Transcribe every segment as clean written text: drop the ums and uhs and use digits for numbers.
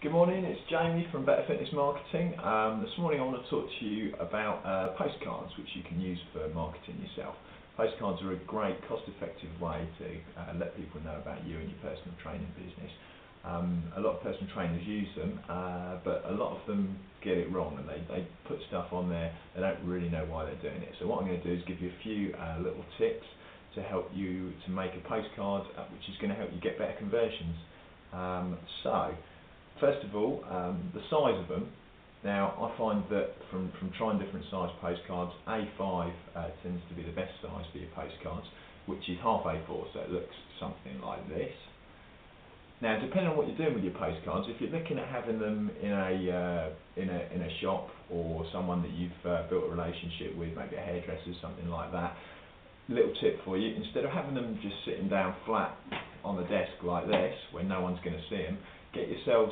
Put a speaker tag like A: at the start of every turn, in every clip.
A: Good morning, it's Jamie from Better Fitness Marketing. This morning I want to talk to you about postcards which you can use for marketing yourself. Postcards are a great cost-effective way to let people know about you and your personal training business. A lot of personal trainers use them, but a lot of them get it wrong and they put stuff on there, they don't really know why they're doing it. So what I'm going to do is give you a few little tips to help you to make a postcard which is going to help you get better conversions. First of all, the size of them. Now, I find that from trying different size postcards, A5 tends to be the best size for your postcards, which is half A4, so it looks something like this. Now, depending on what you're doing with your postcards, if you're looking at having them in a shop or someone that you've built a relationship with, maybe a hairdresser, something like that, little tip for you: instead of having them just sitting down flat on the desk like this, where no one's going to see them, get yourselves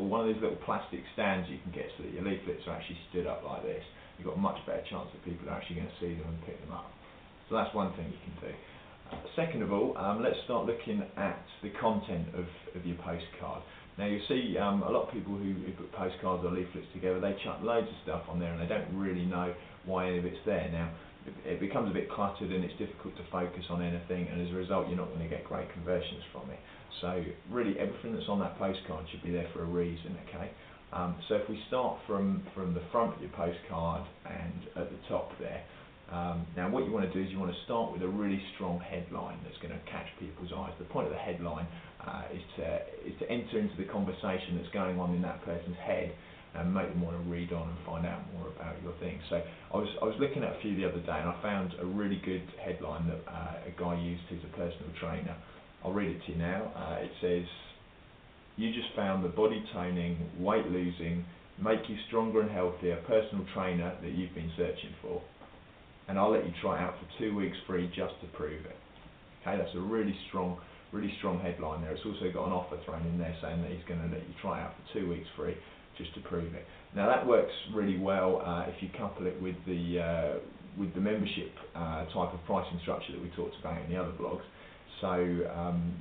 A: one of these little plastic stands you can get so that your leaflets are actually stood up like this. You've got a much better chance that people are actually going to see them and pick them up. So that's one thing you can do. Second of all, let's start looking at the content of your postcard. Now you'll see a lot of people who put postcards or leaflets together, they chuck loads of stuff on there and they don't really know why any of it's there. Now it becomes a bit cluttered and it's difficult to focus on anything, and as a result you're not going to get great conversions from it. So really everything that's on that postcard should be there for a reason, okay? So if we start from the front of your postcard and at the top there, now what you want to do is you want to start with a really strong headline that's going to catch people's eyes. The point of the headline is to enter into the conversation that's going on in that person's head and make them want to read on and find out more about your thing. So I was looking at a few the other day and I found a really good headline that a guy used who's a personal trainer. I'll read it to you now. It says, "You just found the body toning, weight losing, make you stronger and healthier personal trainer that you've been searching for. And I'll let you try it out for 2 weeks free just to prove it." Okay, that's a really strong headline there. It's also got an offer thrown in there saying that he's going to let you try it out for 2 weeks free just to prove it. Now that works really well if you couple it with the membership type of pricing structure that we talked about in the other blogs. So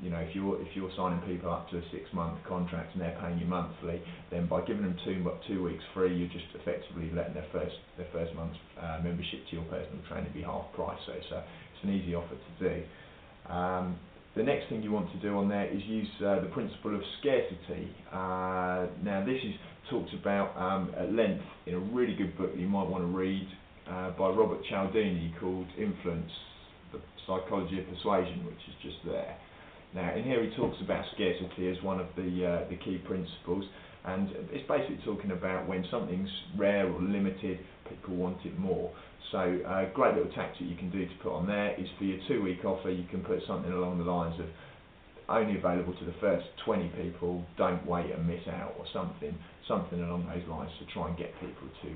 A: you know, if you're signing people up to a 6-month contract and they're paying you monthly, then by giving them 2 weeks free, you're just effectively letting their first month's membership to your personal trainer be half price. So it's an easy offer to do. The next thing you want to do on there is use the principle of scarcity. Now this is talked about at length in a really good book that you might want to read by Robert Cialdini called Influence, the Psychology of Persuasion, which is just there. Now in here he talks about scarcity as one of the key principles, and it's basically talking about when something's rare or limited, people want it more. So a great little tactic you can do to put on there is for your 2-week offer, you can put something along the lines of only available to the first 20 people, don't wait and miss out, or something along those lines to try and get people to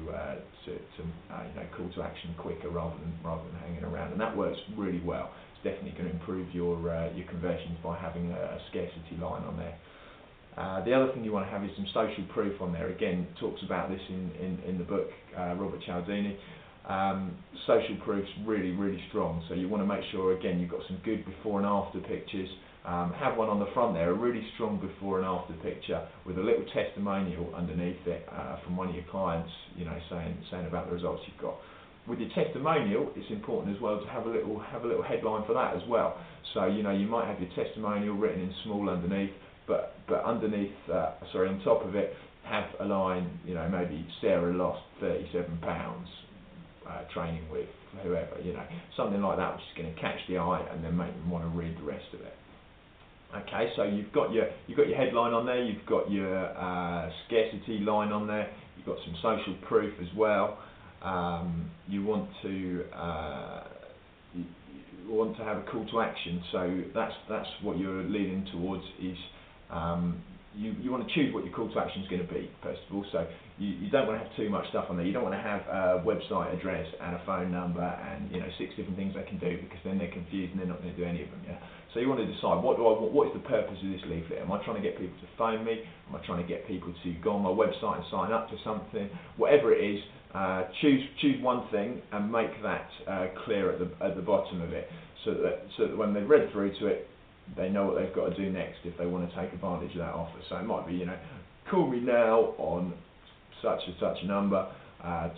A: call to action quicker rather than hanging around. And that works really well. It's definitely going to improve your conversions by having a scarcity line on there. The other thing you want to have is some social proof on there. Again, talks about this in the book, Robert Cialdini. Social proof's really strong, so you want to make sure again you've got some good before and after pictures. Have one on the front there, a really strong before and after picture with a little testimonial underneath it from one of your clients, you know, saying about the results you've got. With your testimonial, it's important as well to have a little headline for that as well. So you know, you might have your testimonial written in small underneath, but underneath, on top of it, have a line, you know, maybe Sarah lost 37 pounds training with whoever, you know, something like that, which is going to catch the eye and then make them want to read the rest of it. Okay, so you've got your headline on there, you've got your scarcity line on there, you've got some social proof as well. You want to have a call to action, so that's what you're leading towards. Is you want to choose what your call to action is going to be first of all. So you don't want to have too much stuff on there. You don't want to have a website address and a phone number and 6 different things they can do, because then they're confused and they're not going to do any of them. Yeah. So you want to decide what is the purpose of this leaflet? Am I trying to get people to phone me? Am I trying to get people to go on my website and sign up to something? Whatever it is, choose one thing and make that clear at the bottom of it, so that when they've read through to it, they know what they've got to do next if they want to take advantage of that offer. So it might be, call me now on such and such a number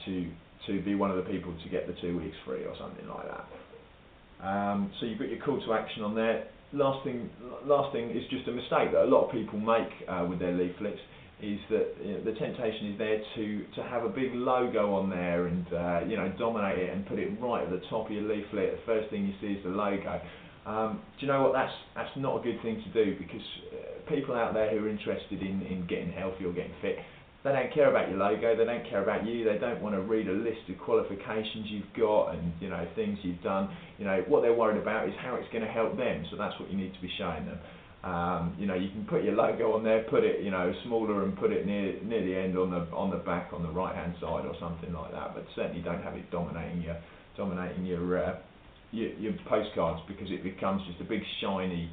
A: to be one of the people to get the 2 weeks free or something like that. So you've got your call to action on there. Last thing is just a mistake that a lot of people make with their leaflets, is that the temptation is there to have a big logo on there and dominate it and put it right at the top of your leaflet. The first thing you see is the logo. Do you know what? That's not a good thing to do, because people out there who are interested in getting healthy or getting fit, they don't care about your logo, they don't care about you, they don't want to read a list of qualifications you've got and things you've done. What they're worried about is how it's going to help them, so that's what you need to be showing them. You can put your logo on there, put it smaller and put it near the end on the back on the right hand side or something like that, but certainly don't have it dominating your postcards, because it becomes just a big shiny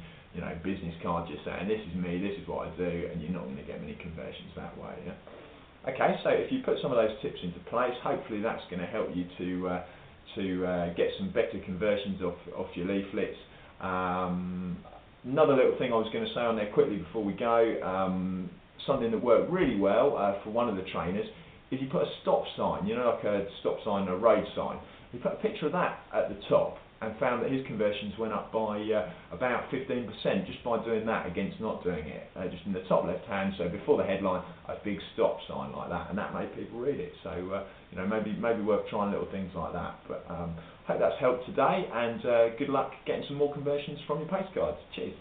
A: business card just saying this is me, this is what I do, and you're not going to get many conversions that way. Yeah? Okay, so if you put some of those tips into place, hopefully that's going to help you to get some better conversions off your leaflets. Another little thing I was going to say on there quickly before we go, something that worked really well for one of the trainers, is you put a stop sign, like a stop sign, a road sign. He put a picture of that at the top and found that his conversions went up by about 15% just by doing that against not doing it. Just in the top left hand, so before the headline, a big stop sign like that, and that made people read it. So maybe worth trying little things like that. But hope that's helped today, and good luck getting some more conversions from your postcards. Cheers.